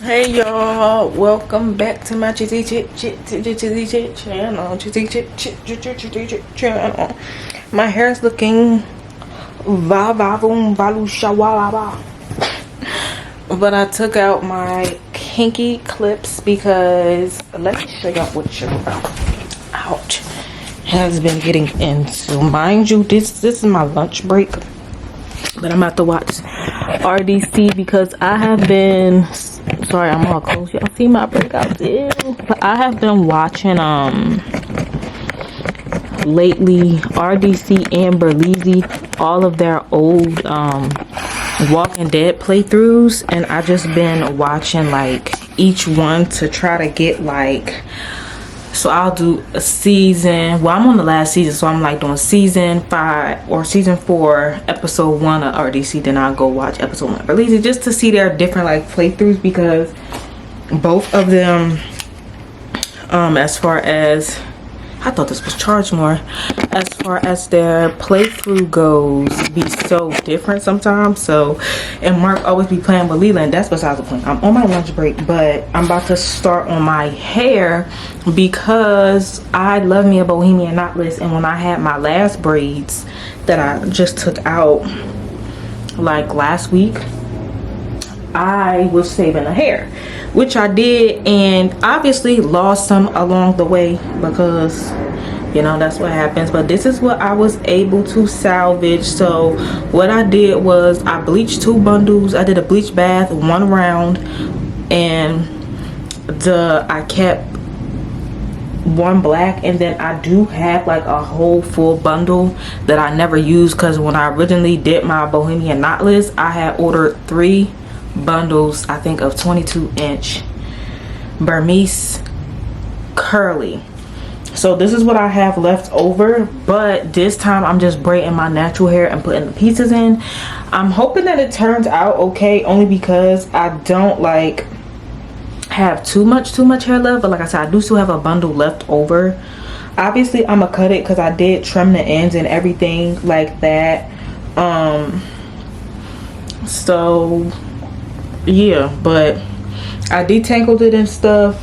Hey y'all, welcome back to my chitty chit channel. Channel. My hair is looking but I took out my kinky clips because let me show y'all what your ouch has been getting into. Mind you, this is my lunch break, but I'm about to watch RDC because I have been sorry, I'm all close. Y'all see my breakouts? Ew. But I have been watching lately RDC and Berleezy, all of their old Walking Dead playthroughs, and I just been watching like each one to try to get like, so I'll do a season, well I'm on the last season, so I'm like doing season 5 or season 4 episode 1 of RDC, then I'll go watch episode 1 of Berleezy just to see their different like playthroughs, because both of them as far as, I thought this was charged more, as far as their playthrough goes, be so different sometimes. So, and Mark always be playing with Leland. That's besides the point. I'm on my lunch break, but I'm about to start on my hair because I love me a Bohemian Knotless, and when I had my last braids that I just took out like last week, I was saving the hair, which I did, and obviously lost some along the way because you know that's what happens. But this is what I was able to salvage. So what I did was I bleached 2 bundles. I did a bleach bath, 1 round, and I kept 1 black, and then I do have like a whole full bundle that I never used, because when I originally did my Bohemian Knotless, I had ordered 3 bundles, I think, of 22-inch Burmese curly. So this is what I have left over, but this time I'm just braiding my natural hair and putting the pieces in. I'm hoping that it turns out okay, only because I don't like have too much hair left, but like I said, I do still have a bundle left over. Obviously I'm gonna cut it because I did trim the ends and everything like that. So yeah, but I detangled it and stuff,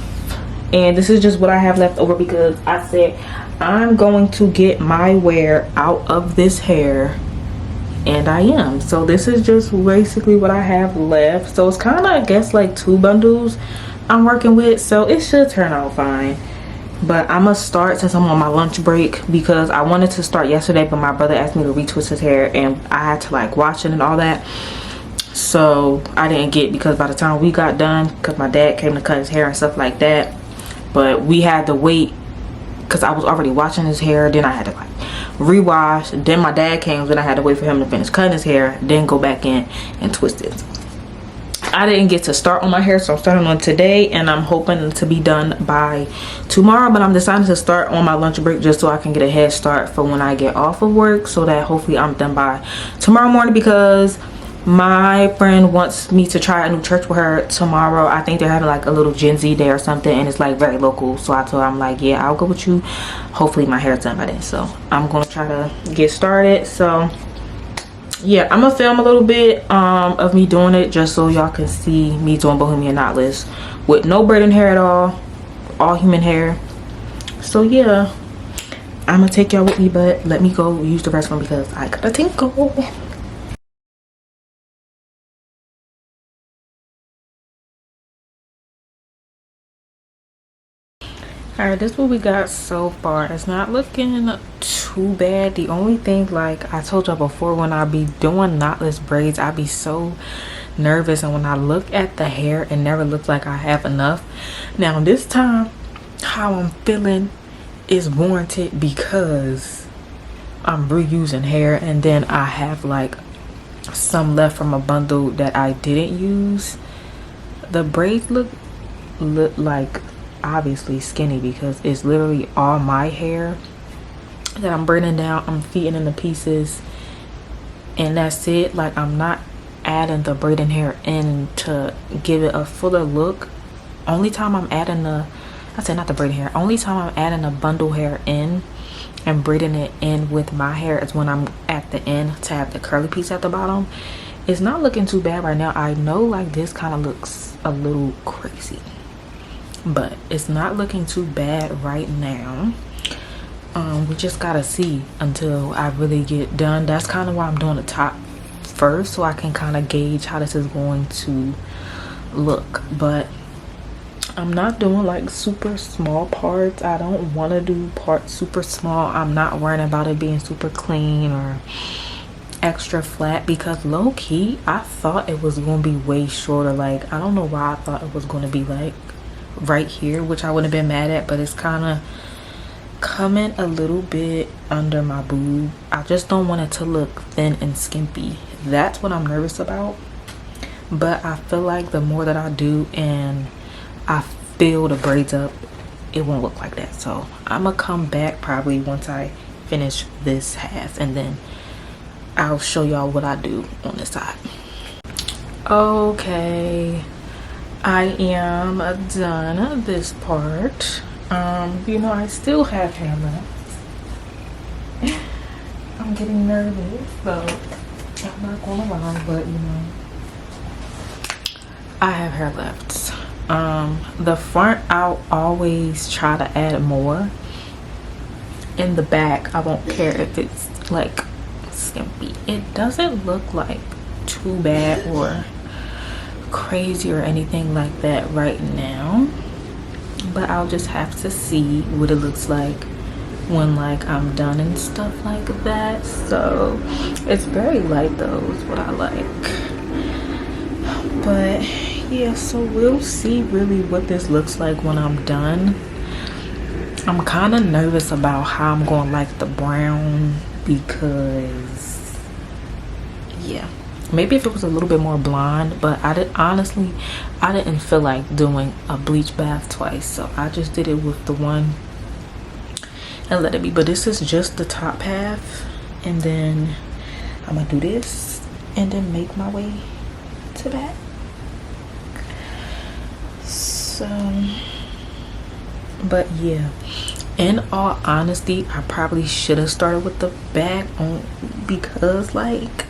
and this is just what I have left over because I said I'm going to get my wear out of this hair, and I am. So this is just basically what I have left. So it's kind of, I guess, like 2 bundles I'm working with, so it should turn out fine. But I'm gonna start since I'm on my lunch break, because I wanted to start yesterday, but my brother asked me to retwist his hair and I had to like wash it and all that. So I didn't get, because by the time we got done, because my dad came to cut his hair and stuff like that, but we had to wait because I was already washing his hair, then I had to like rewash, then my dad came, then I had to wait for him to finish cutting his hair, then go back in and twist it. I didn't get to start on my hair, so I'm starting on today, and I'm hoping to be done by tomorrow, but I'm deciding to start on my lunch break just so I can get a head start for when I get off of work, so that hopefully I'm done by tomorrow morning, because my friend wants me to try a new church with her tomorrow. I think they're having like a little Gen Z day or something, and it's like very local. So I told her, I'm like, yeah, I'll go with you. Hopefully my hair's done by then. So I'm gonna try to get started. So yeah, I'm gonna film a little bit of me doing it, just so y'all can see me doing Bohemian Knotless with no braiding hair at all human hair. So yeah, I'm gonna take y'all with me, but let me go use the restroom because I gotta tinkle. Alright, this is what we got so far. It's not looking too bad. The only thing, like I told y'all before, when I be doing knotless braids, I be so nervous, and when I look at the hair, it never looks like I have enough. Now this time, how I'm feeling is warranted because I'm reusing hair, and then I have like some left from a bundle that I didn't use. The braids look like obviously skinny because it's literally all my hair that I'm braiding down. I'm feeding in the pieces, and that's it. Like, I'm not adding the braiding hair in to give it a fuller look. Only time I'm adding the, I said not the braiding hair, only time I'm adding the bundle hair in and braiding it in with my hair is when I'm at the end to have the curly piece at the bottom. It's not looking too bad right now. I know like this kind of looks a little crazy, but it's not looking too bad right now. We just gotta see until I really get done. That's kind of why I'm doing the top first, so I can kind of gauge how this is going to look. But I'm not doing like super small parts. I don't want to do parts super small. I'm not worrying about it being super clean or extra flat, because low-key I thought it was going to be way shorter. Like, I don't know why I thought it was going to be like right here, which I wouldn't have been mad at, but it's kind of coming a little bit under my boob. I just don't want it to look thin and skimpy. That's what I'm nervous about. But I feel like the more that I do and I fill the braids up, it won't look like that. So I'm gonna come back probably once I finish this half, and then I'll show y'all what I do on this side. Okay, I am done this part. You know, I still have hair left. I'm getting nervous, so I'm not gonna lie, but you know, I have hair left. The front, I'll always try to add more. In the back, I won't care if it's like skimpy. It doesn't look like too bad or crazy or anything like that right now, but I'll just have to see what it looks like when like I'm done and stuff like that. So it's very light though, is what I like. But yeah, so we'll see really what this looks like when I'm done. I'm kind of nervous about how I'm going to like the brown, because yeah, maybe if it was a little bit more blonde, but I didn't feel like doing a bleach bath twice, so I just did it with the one and let it be. But this is just the top half, and then I'm gonna do this and then make my way to that. So, but yeah, in all honesty, I probably should have started with the back on, because like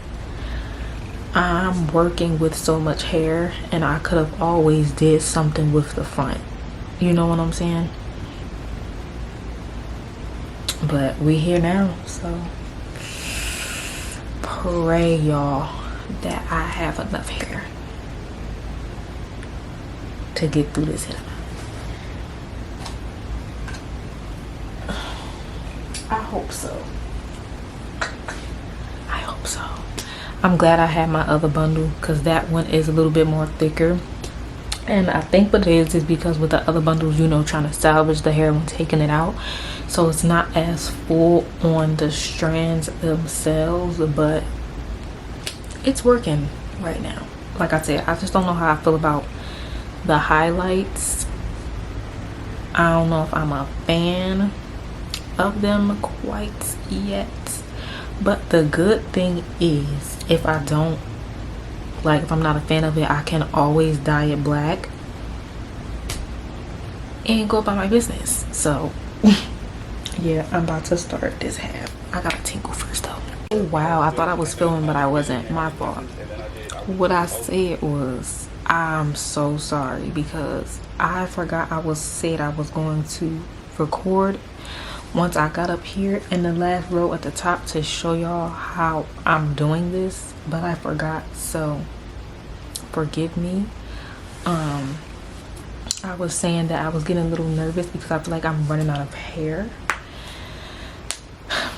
I'm working with so much hair and I could have always did something with the front, you know what I'm saying? But we here now, so pray y'all that I have enough hair to get through this hair. I hope so. I hope so. I'm glad I had my other bundle, because that one is a little bit more thicker. And I think what it is because with the other bundles, you know, trying to salvage the hair when taking it out, so it's not as full on the strands themselves, but it's working right now. Like I said, I just don't know how I feel about the highlights. I don't know if I'm a fan of them quite yet, but the good thing is, if I don't like, if I'm not a fan of it, I can always dye it black and go about my business. So yeah, I'm about to start this half. I gotta tinkle first though. Oh wow, I thought I was filming, but I wasn't. My fault. What I said was, I'm so sorry, because I forgot I said I was going to record once I got up here in the last row at the top to show y'all how I'm doing this, but I forgot, so forgive me. I was saying that I was getting a little nervous because I feel like I'm running out of hair,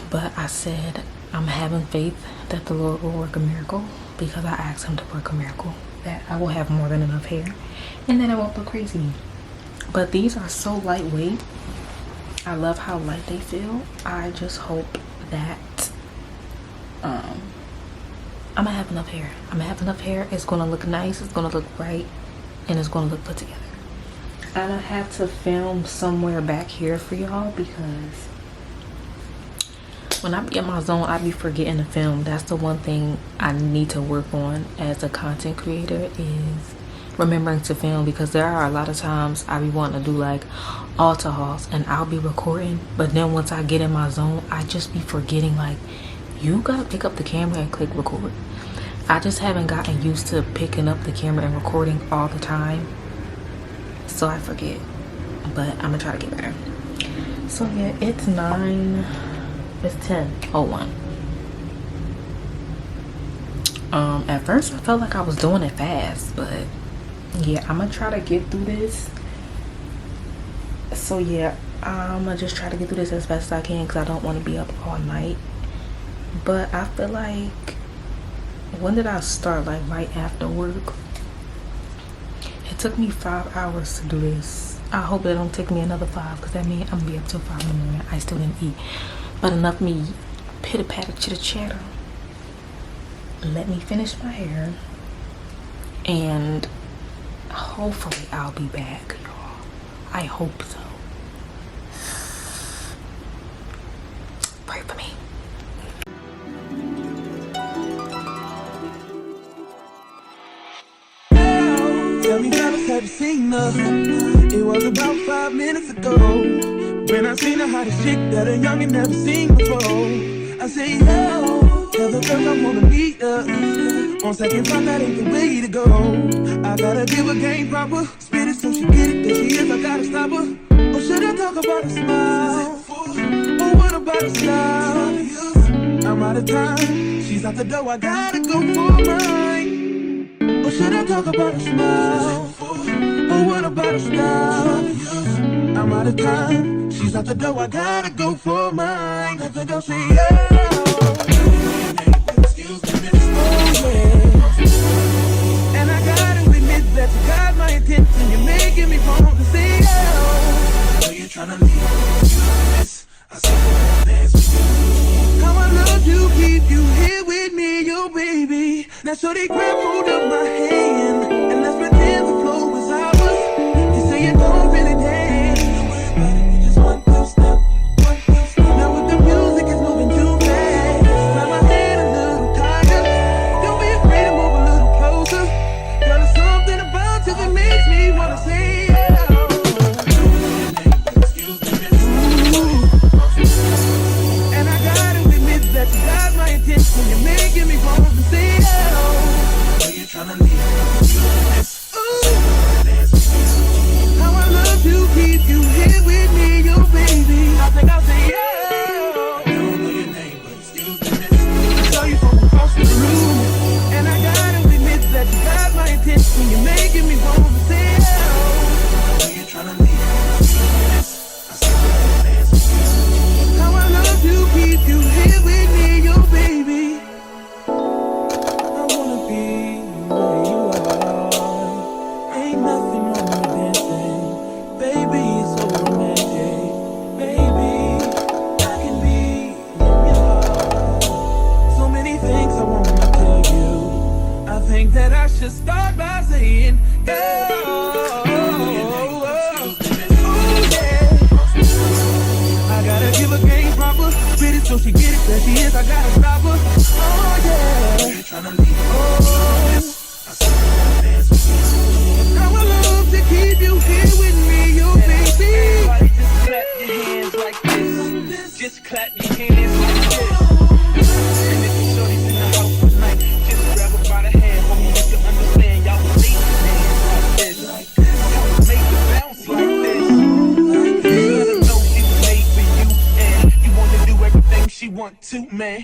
but I said I'm having faith that the Lord will work a miracle, because I asked him to work a miracle, that I will have more than enough hair and then I won't look crazy. But these are so lightweight. I love how light they feel. I just hope that I'm gonna have enough hair. I'm gonna have enough hair. It's gonna look nice, it's gonna look right, and it's gonna look put together. I'm gonna have to film somewhere back here for y'all, because when I be in my zone, I be forgetting to film. That's the one thing I need to work on as a content creator, is remembering to film, because there are a lot of times I be wanting to do like altar hauls and I'll be recording, but then once I get in my zone, I just be forgetting, like, you gotta pick up the camera and click record. I just haven't gotten used to picking up the camera and recording all the time, so I forget, but I'm gonna try to get better. So yeah, it's 10:01. At first I felt like I was doing it fast, but yeah, I'm gonna try to get through this. So yeah, I'm gonna just try to get through this as fast as I can, because I don't want to be up all night. But I feel like, when did I start? Like right after work. It took me 5 hours to do this. I hope it don't take me another 5, because that means I'm gonna be up till 5 in the morning. I still didn't eat, but enough me pitter patter chitter chatter. Let me finish my hair, and hopefully I'll be back, y'all. I hope so. Pray for me. Tell me, fellas, have you seen her? It was about 5 minutes ago when I seen the hottest chick that a youngin' never seen before. I say, yo, tell the girls I wanna meet her. On second thought, that ain't the way to go. I gotta give her game proper, spit it so she get it. There she is, I gotta stop her. Or should I talk about a smile? Or what about a style? I'm out of time, she's out the door, I gotta go for mine. Or should I talk about a smile? Or what about a style? I'm out of time, she's out the door, I gotta go for mine. Let the girl say, yeah. Excuse me, miss. Oh, yeah. And I gotta admit that you got my attention. You're making me want to say, yeah. I know you're trying to leave. Miss, I see you dance with you. How I love you, keep you here with me, yo, baby. Now, so they grab hold of my hand, and let's pretend the flow is ours. You say you don't really dance. Don't worry about it, you just one, two step. Now with the music, it's moving too fast. Now my head a little tired. Don't be afraid to move a little closer. Girl, there's something about you that makes me wanna say, yeah. Excuse me, miss. And I gotta admit that you got my attention. You're making me want to say, yeah. You're trying to leave. How I love to keep you here with me, yo, baby. I think I'll say, yeah. I don't know your name, but excuse me, miss. I saw you from across the room, and I gotta admit that you got my attention. You're making me want to say, yeah. You're trying to leave. I see you dance with you. How I love to keep you here with me, yo, baby. I wanna be where you are. Ain't nothing wrong with dancing, baby. It's so romantic, baby. I can be in your heart. So many things I wanna tell you. I think that I should start by saying, yeah. I gotta give her game proper, spit it so she get it. There she is, I gotta stop her. Oh yeah. You're tryna leave. Oh, I see you dance with you. How I love to keep you here with me, yo, baby. Everybody just clap your hands like this. Just clap your hands like this. And if you shorty's in the house tonight, just grab her by the hand. Hope you can understand. Y'all will leave your hands like this. Y'all will make it bounce like this. You gotta know she was made for you, and you wanna do everything she want to, man.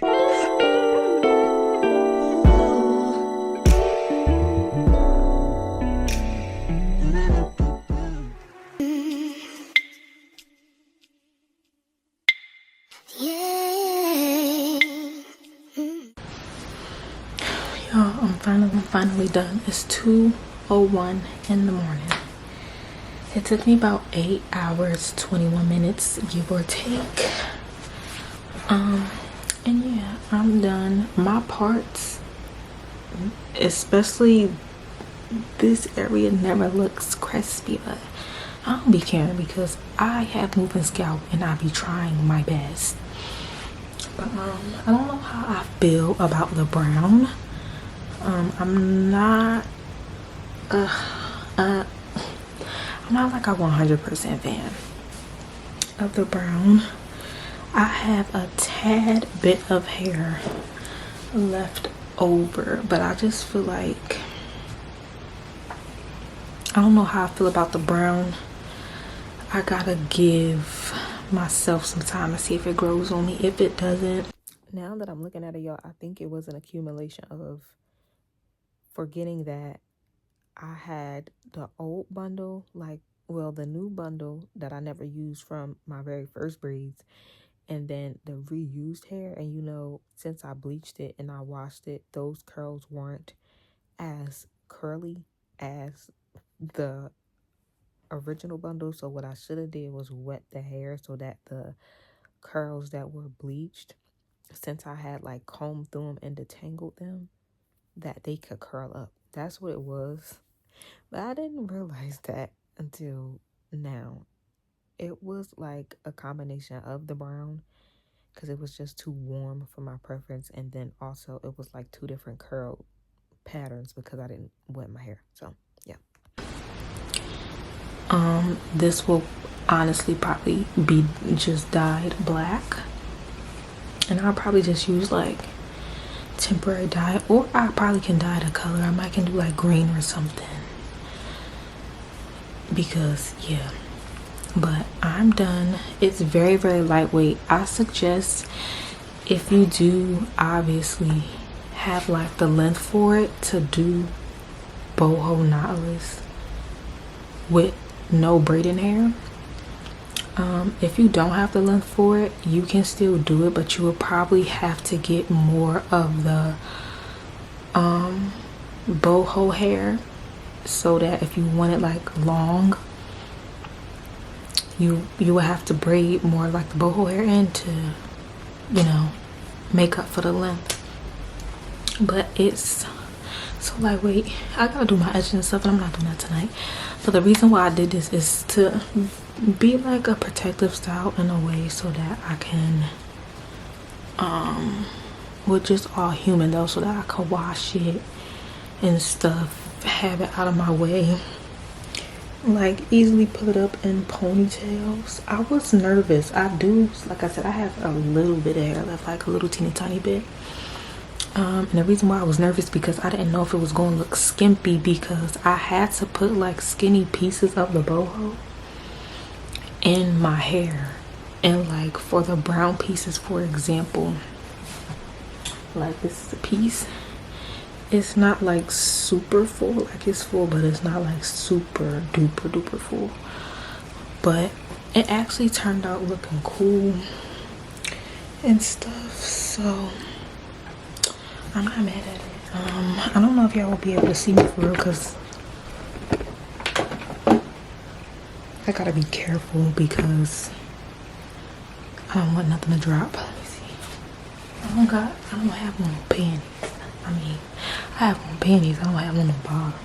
Y'all, I'm finally done. It's 2:01 in the morning. It took me about 8 hours, 21 minutes, give or take. And yeah, I'm done. My parts, especially this area, never looks crispy, but I don't be caring because I have moving scalp and I be trying my best. But I don't know how I feel about the brown. I'm not like a 100% fan of the brown. I have a tad bit of hair left over, but I just feel like, I don't know how I feel about the brown. I gotta give myself some time to see if it grows on me. If it doesn't, now that I'm looking at it, y'all, I think it was an accumulation of forgetting that I had the old bundle, like, well, the new bundle that I never used from my very first braids, and then the reused hair. And you know, since I bleached it and I washed it, those curls weren't as curly as the original bundle. So what I should have did was wet the hair so that the curls that were bleached, since I had like combed through them and detangled them, that they could curl up. That's what it was. But I didn't realize that until now. It was like a combination of the brown, because it was just too warm for my preference, and then also it was like two different curl patterns because I didn't wet my hair. So yeah. This will honestly probably be just dyed black, and I'll probably just use like temporary dye, or I probably can dye the color. I might can do like green or something, because yeah. But I'm done. It's very, very lightweight. I suggest, if you do obviously have like the length for it, to do boho knotless with no braiding hair. If you don't have the length for it, you can still do it, but you will probably have to get more of the boho hair, so that if you want it like long, you will have to braid more like the boho hair in to, you know, make up for the length. But it's so lightweight. I gotta do my edges and stuff, and I'm not doing that tonight. But the reason why I did this is to be like a protective style in a way, so that I can with just all human though, so that I can wash it and stuff, have it out of my way, like easily put it up in ponytails. I was nervous. I do, like I said, I have a little bit of hair left, like a little teeny tiny bit. And the reason why I was nervous, because I didn't know if it was going to look skimpy, because I had to put like skinny pieces of the boho in my hair. And like for the brown pieces, for example, like this is a piece, it's not like super full, like it's full, but it's not like super duper duper full. But it actually turned out looking cool and stuff, so I'm not mad at it. I don't know if y'all will be able to see me for real, because I gotta be careful, because I don't want nothing to drop. Let me see. I don't have no panties. I mean, I have on panties, I don't have on the bottoms.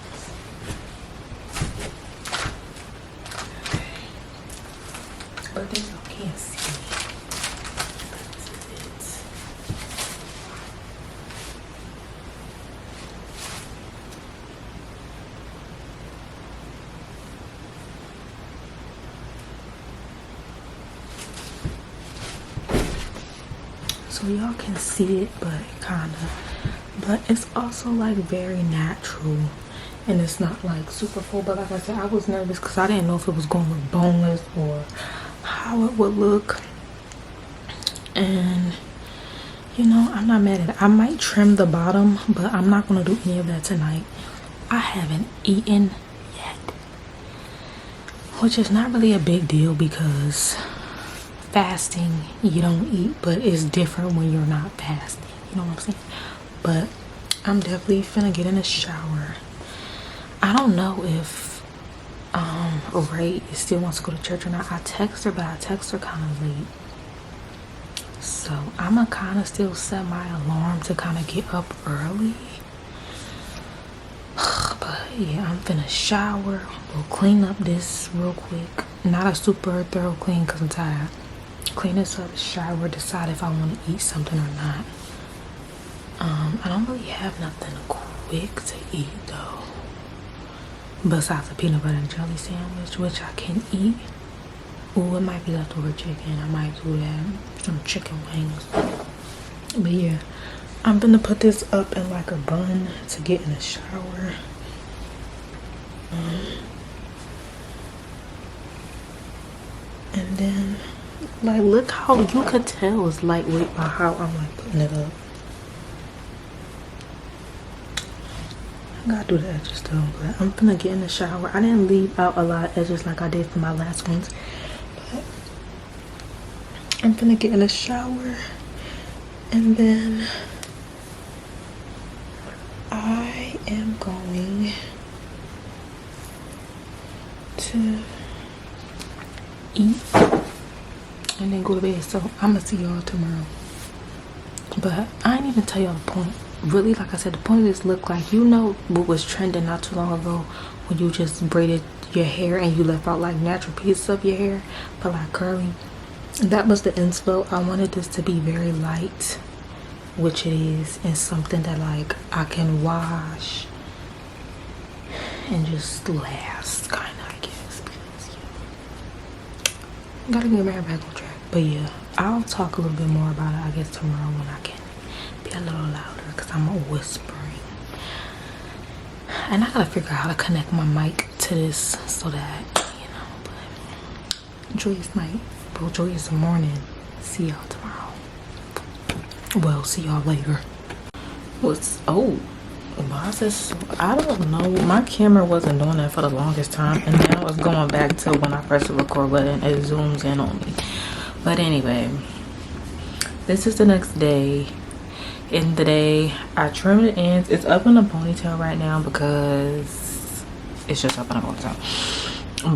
But this y'all can't see. So y'all can see it, but kinda. But it's also like very natural, and it's not like super full. But like I said, I was nervous because I didn't know if it was going to look boneless or how it would look. And you know, I'm not mad at it. I might trim the bottom, but I'm not going to do any of that tonight. I haven't eaten yet, which is not really a big deal, because fasting, you don't eat, but it's different when you're not fasting. You know what I'm saying? But I'm definitely finna get in the shower. I don't know if Ray still wants to go to church or not. I text her, but I text her kind of late. So I'm gonna kind of still set my alarm to kind of get up early. But yeah, I'm finna shower. We'll clean up this real quick. Not a super thorough clean because I'm tired. Clean this up, shower, decide if I want to eat something or not. I don't really have nothing quick to eat though, besides a peanut butter and jelly sandwich, which I can eat. Ooh, it might be leftover chicken. I might do that. Some chicken wings. But yeah, I'm gonna put this up in like a bun to get in the shower. And then, like, look how you could tell it's lightweight by how I'm like putting it up. I gotta do the edges though, but I'm gonna get in the shower. I didn't leave out a lot of edges like I did for my last ones, but I'm gonna get in the shower and then I am going to eat and then go to bed. So I'm gonna see y'all tomorrow. But I didn't even tell y'all the point. Really, like I said, the point of this look, like, you know what was trending not too long ago when you just braided your hair and you left out like natural pieces of your hair but like curly. That was the inspo. I wanted this to be very light, which it is, and something that like I can wash and just last, kind of, I guess, because gotta get my hair back on track. But yeah, I'll talk a little bit more about it, I guess, tomorrow when I can be a little louder because I'm whispering. And I gotta figure out how to connect my mic to this so that, you know, but joyous night. Well, joyous morning. See y'all tomorrow. Well, see y'all later. What's, oh, bosses, I don't know. My camera wasn't doing that for the longest time, and now it's going back to when I press the record button, it zooms in on me. But anyway, this is the next day. In the day, I trimmed the ends. It's up in a ponytail right now because it's just up in a ponytail.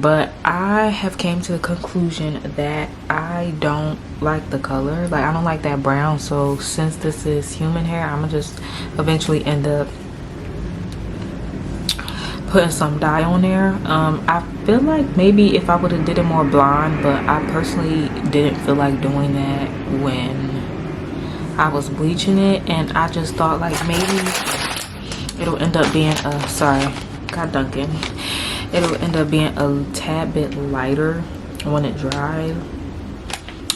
But I have came to the conclusion that I don't like the color. Like, I don't like that brown. So since this is human hair, I'm gonna just eventually end up putting some dye on there. I feel like maybe if I would have did it more blonde, but I personally didn't feel like doing that when I was bleaching it, and I just thought like maybe it'll end up being a, sorry, got Duncan. It'll end up being a tad bit lighter when it dries.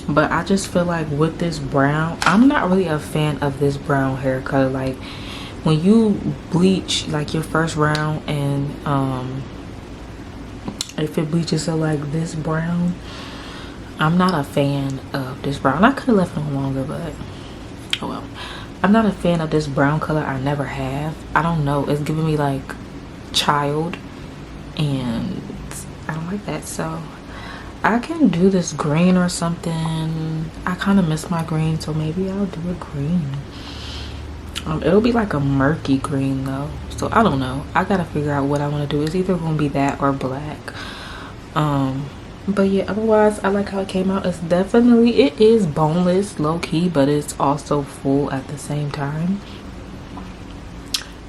But I just feel like with this brown, I'm not really a fan of this brown hair color. Like when you bleach like your first round, and if it bleaches to like this brown, I'm not a fan of this brown. I could have left it on longer, but oh well. I'm not a fan of this brown color. I never have. I don't know, it's giving me like child, and I don't like that. So I can do this green or something. I kind of miss my green, so maybe I'll do a green. It'll be like a murky green though, so I don't know. I gotta figure out what I want to do. It's either gonna be that or black. But yeah, otherwise I like how it came out. It's definitely, it is boneless low-key, but it's also full at the same time.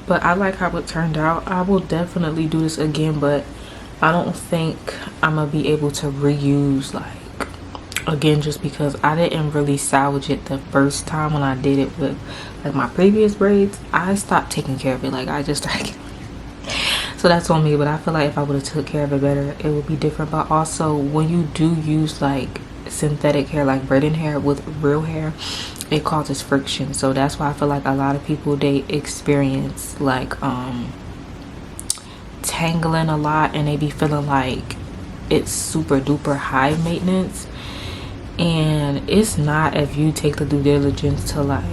But I like how it turned out. I will definitely do this again, but I don't think I'm gonna be able to reuse like again, just because I didn't really salvage it the first time when I did it with like my previous braids. I stopped taking care of it. Like I just started. So that's on me, but I feel like if I would have took care of it better, it would be different. But also, when you do use like synthetic hair, like braiding hair with real hair, it causes friction. So that's why I feel like a lot of people, they experience like tangling a lot, and they be feeling like it's super duper high maintenance. And it's not if you take the due diligence to like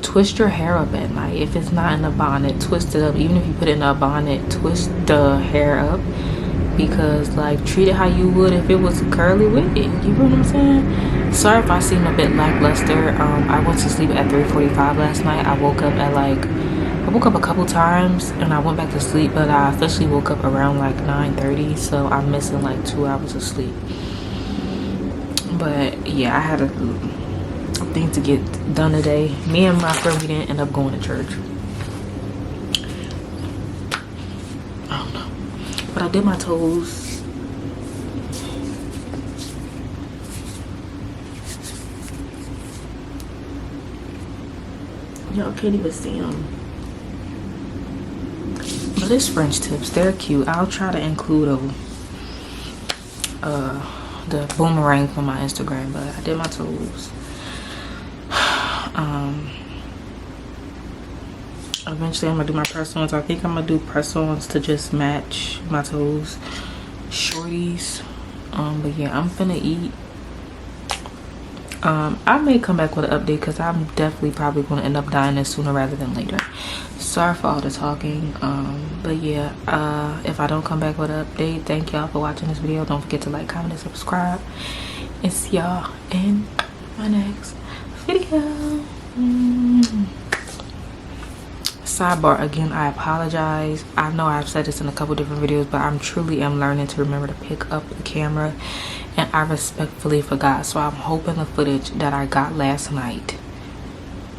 twist your hair up at night. If it's not in a bonnet, twist it up. Even if you put it in a bonnet, twist the hair up, because like treat it how you would if it was curly with it. You know what I'm saying? Sorry if I seem a bit lackluster. I went to sleep at 3:45 last night. I woke up at like, I woke up a couple times and I went back to sleep, but I officially woke up around like 9:30, so I'm missing like 2 hours of sleep. But yeah, I had a thing to get done today. Me and my friend, we didn't end up going to church. I don't know, but I did my toes. Y'all can't even see them, but it's French tips. They're cute. I'll try to include them the boomerang from my Instagram. But I did my toes. Eventually I'm gonna do my press-ons. I think I'm gonna do press-ons to just match my toes, shorties. But yeah, I'm finna eat. I may come back with an update because I'm definitely probably going to end up dying this sooner rather than later. Sorry for all the talking. But yeah, if I don't come back with an update, thank y'all for watching this video. Don't forget to like, comment, and subscribe. And see y'all in my next video. Sidebar again, I apologize. I know I've said this in a couple different videos, but I'm truly am learning to remember to pick up the camera, and I respectfully forgot. So I'm hoping the footage that I got last night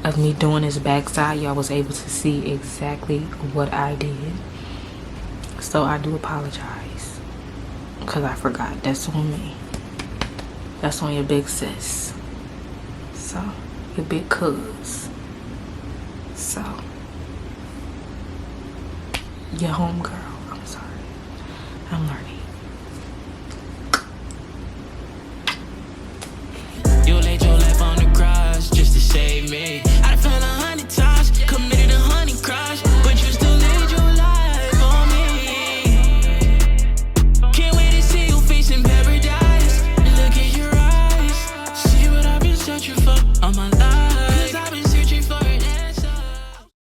of me doing this backside, y'all was able to see exactly what I did. So I do apologize because I forgot. That's on me. That's on your big sis. So your big cuz. So your homegirl. I'm sorry. I'm learning.